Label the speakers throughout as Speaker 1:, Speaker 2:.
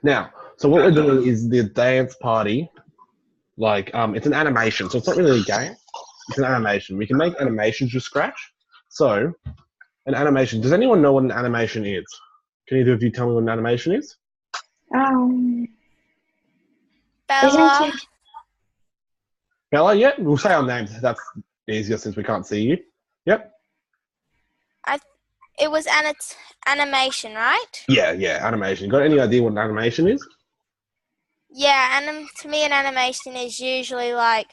Speaker 1: Now, so what we're doing is the dance party. Like, it's an animation, so it's not really a game. It's an animation. We can make animations from scratch. So, an animation. Does anyone know what an animation is? Can either of you tell me what an animation is?
Speaker 2: Um,
Speaker 3: Bella.
Speaker 2: isn't it?
Speaker 1: Bella, yeah? We'll say our names. That's easier since we can't see you. Yep.
Speaker 3: It was animation, right?
Speaker 1: Yeah, animation. Got any idea what an animation is?
Speaker 3: Yeah, to me, an animation is usually like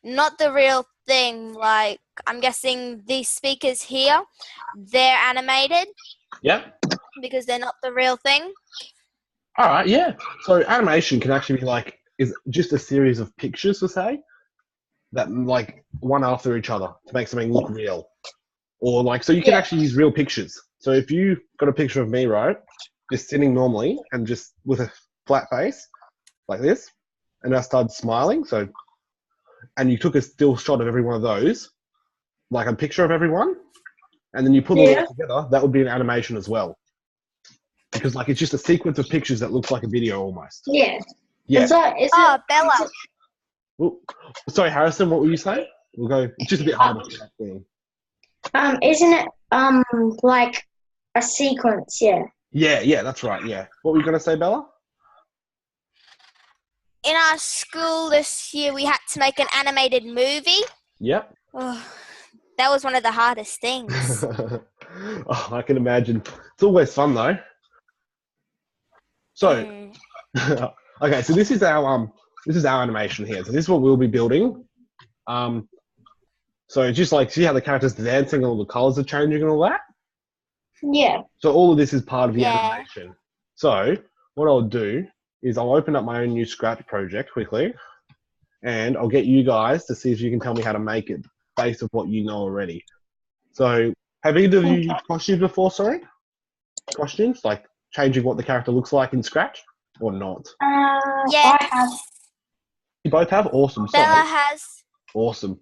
Speaker 3: not the real thing. Like, I'm guessing these speakers here, they're animated
Speaker 1: Yep.
Speaker 3: because they're not the real thing.
Speaker 1: All right, yeah. So animation can actually be like, is just a series of pictures, to say, that like one after each other to make something look real. Or like, so you can
Speaker 2: Yeah.
Speaker 1: actually use real pictures. So if you got a picture of me, right, just sitting normally and just with a flat face like this, and I started smiling, so, and you took a still shot of every one of those, like a picture of everyone, and then you put them all together, that would be an animation as well. Because like, it's just a sequence of pictures that looks like a video almost.
Speaker 2: Yeah.
Speaker 1: Yeah.
Speaker 3: Oh, Bella.
Speaker 1: Ooh. Sorry, Harrison, what were you saying? We'll go, it's just a bit harder for that thing.
Speaker 2: Isn't it like a sequence? Yeah.
Speaker 1: Yeah, that's right, yeah. What were you going to say, Bella?
Speaker 3: In our school this year, we had to make an animated movie.
Speaker 1: Yep.
Speaker 3: Oh, that was one of the hardest things.
Speaker 1: Oh, I can imagine. It's always fun though. So, okay, so this is our animation here. So this is what we'll be building. So it's just like, see how the characters are dancing and all the colors are changing and all that?
Speaker 2: Yeah.
Speaker 1: So all of this is part of the animation. So what I'll do is I'll open up my own new Scratch project quickly, and I'll get you guys to see if you can tell me how to make it based on what you know already. So have either of you used costumes before, sorry? Costumes, like changing what the character looks like in Scratch, or not?
Speaker 3: Yeah.
Speaker 2: I have.
Speaker 1: You both have? Awesome.
Speaker 3: Bella has.
Speaker 1: Awesome.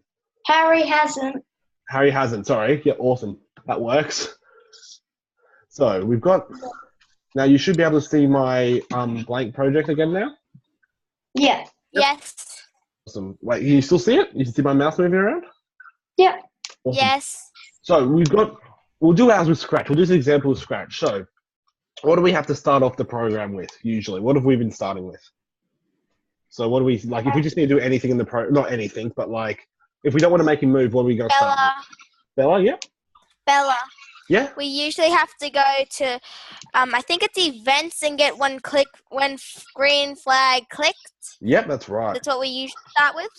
Speaker 2: Harry hasn't.
Speaker 1: Harry hasn't, sorry. Yeah, awesome. That works. So we've got, now you should be able to see my blank project again now.
Speaker 2: Yeah.
Speaker 3: Yes.
Speaker 1: Awesome. Wait, you still see it? You can see my mouse moving around?
Speaker 2: Yeah.
Speaker 1: Awesome.
Speaker 3: Yes.
Speaker 1: So we'll do ours with Scratch. We'll do this example with Scratch. So what do we have to start off the program with usually? What have we been starting with? So what do we, like, if we just need to do anything in the not anything, but like, if we don't want to make him move, what are we going to start with? Bella, yeah?
Speaker 3: Bella.
Speaker 1: Yeah?
Speaker 3: We usually have to go to, I think it's events and get one green flag clicked.
Speaker 1: Yep, that's right.
Speaker 3: That's what we usually start with.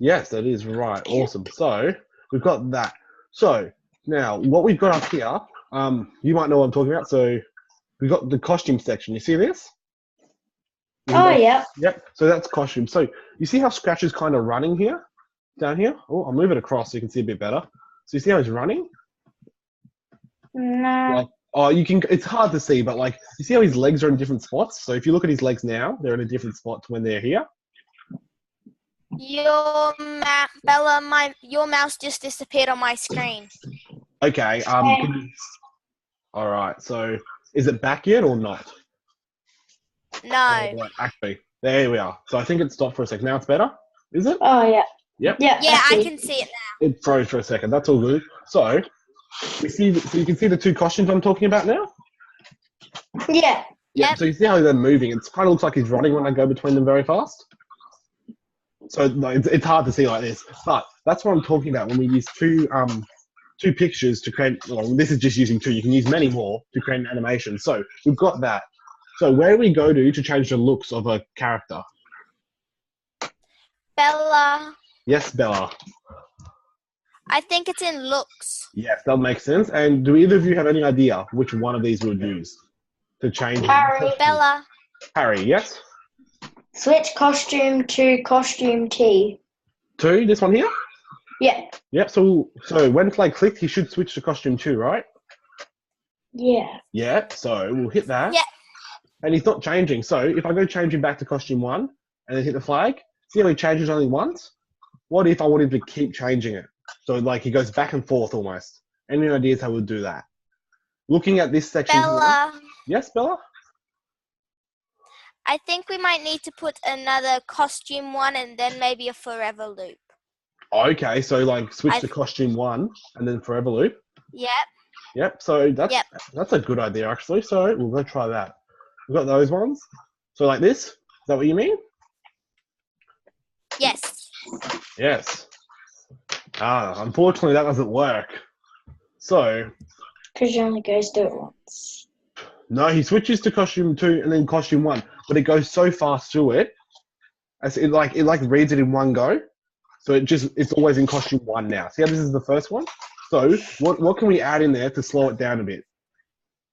Speaker 1: Yes, that is right. Awesome. So we've got that. So now what we've got up here, you might know what I'm talking about. So we've got the costume section. You see this?
Speaker 2: Oh, yeah.
Speaker 1: Yep. So that's costume. So you see how Scratch is kind of running here, down here? Oh, I'll move it across so you can see a bit better. So you see how he's running?
Speaker 2: No.
Speaker 1: Like, oh, you can. It's hard to see, but like, you see how his legs are in different spots. So if you look at his legs now, they're in a different spot to when they're here.
Speaker 3: Bella, your mouse just disappeared on my screen.
Speaker 1: Okay. All right. So is it back yet or not?
Speaker 3: No.
Speaker 1: Right, actually, there we are. So I think it stopped for a second. Now it's better. Is it?
Speaker 2: Oh, yeah.
Speaker 1: Yep.
Speaker 2: Yeah.
Speaker 3: Yeah, I can see it now.
Speaker 1: It froze for a second. That's all good. So so you can see the two costumes I'm talking about now?
Speaker 2: Yeah.
Speaker 1: Yep. So you see how they're moving. It kind of looks like he's running when I go between them very fast. So no, it's hard to see like this, but that's what I'm talking about when we use two pictures to create. Well, this is just using two. You can use many more to create an animation. So we've got that. So where do we go to change the looks of a character?
Speaker 3: Bella.
Speaker 1: Yes, Bella.
Speaker 3: I think it's in looks.
Speaker 1: Yes, that makes sense. And do either of you have any idea which one of these we would use to change?
Speaker 2: Harry.
Speaker 3: Bella.
Speaker 1: Harry, yes?
Speaker 2: Switch costume to costume T.
Speaker 1: Two, this one here?
Speaker 2: Yeah.
Speaker 1: Yep, so when play clicked, he should switch to costume 2, right?
Speaker 2: Yeah.
Speaker 1: Yeah, so we'll hit that.
Speaker 3: Yeah.
Speaker 1: And he's not changing. So if I go change him back to costume 1 and then hit the flag, see how he changes only once? What if I want him to keep changing it? So like he goes back and forth almost. Any ideas how we'll do that? Looking at this section
Speaker 3: Bella.
Speaker 1: here. Yes, Bella?
Speaker 3: I think we might need to put another costume one and then maybe a forever loop.
Speaker 1: Okay, so like switch
Speaker 3: I-
Speaker 1: to costume 1 and then forever loop.
Speaker 3: Yep.
Speaker 1: Yep. So
Speaker 3: Yep.
Speaker 1: that's a good idea actually. So we'll go try that. We've got those ones. So like this. Is that what you mean?
Speaker 3: Yes.
Speaker 1: Yes. Unfortunately that doesn't work. So
Speaker 2: Because you only goes do it once.
Speaker 1: no, he switches to costume 2 and then costume 1, but it goes so fast through it, as it like reads it in one go. So it's always in costume 1 now. See how this is the first one? So what can we add in there to slow it down a bit?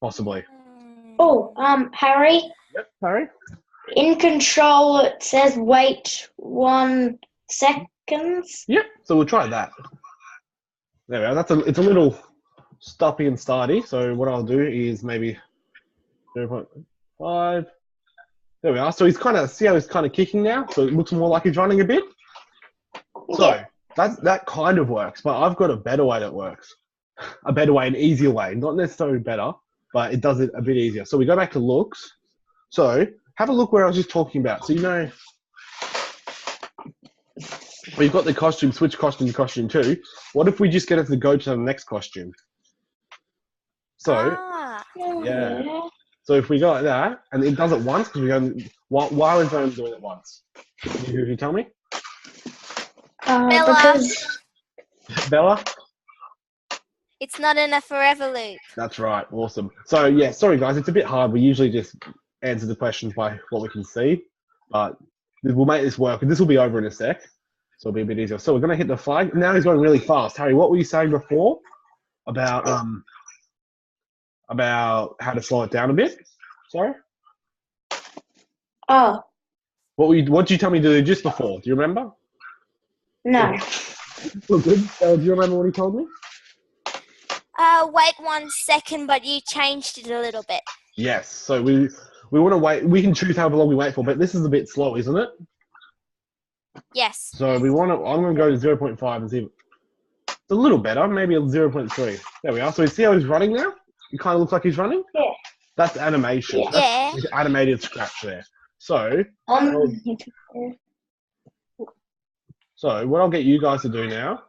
Speaker 1: Possibly.
Speaker 2: Oh, Harry,
Speaker 1: Yep, Harry.
Speaker 2: in control it says wait 1 seconds.
Speaker 1: Yep. So we'll try that. There we are. It's a little stoppy and starty. So what I'll do is maybe 0.5. There we are. So see how he's kind of kicking now? So it looks more like he's running a bit. So
Speaker 2: Yeah.
Speaker 1: that kind of works, but I've got a better way that works. A better way, an easier way. Not necessarily better, but it does it a bit easier. So we go back to looks. So have a look where I was just talking about. So we've got the costume, switch costume to costume 2. What if we just get it to go to the next costume? So yeah. So if we go like that, and it does it once, because we go, why is it only doing it once? Can you tell me?
Speaker 3: Bella.
Speaker 2: Because
Speaker 1: Bella?
Speaker 3: It's not in a forever loop.
Speaker 1: That's right. Awesome. So yeah, sorry guys, it's a bit hard. We usually just answer the questions by what we can see, but we'll make this work. And this will be over in a sec, so it'll be a bit easier. So we're gonna hit the flag. Now he's going really fast. Harry, what were you saying before about how to slow it down a bit? Sorry.
Speaker 2: oh
Speaker 1: What did you tell me to do just before? Do you remember?
Speaker 2: no.
Speaker 1: Well, good. Do you remember what he told me?
Speaker 3: Wait 1 second, but you changed it a little bit.
Speaker 1: Yes. So we want to wait. We can choose however long we wait for, but this is a bit slow, isn't it?
Speaker 3: Yes.
Speaker 1: So we want to. I'm going to go to 0.5 and see. It's a little better, maybe a 0.3. There we are. So we see how he's running now. It kind of looks like he's running.
Speaker 2: Yeah.
Speaker 1: That's animation.
Speaker 2: Yeah.
Speaker 1: That's like animated scratch there. So what I'll get you guys to do now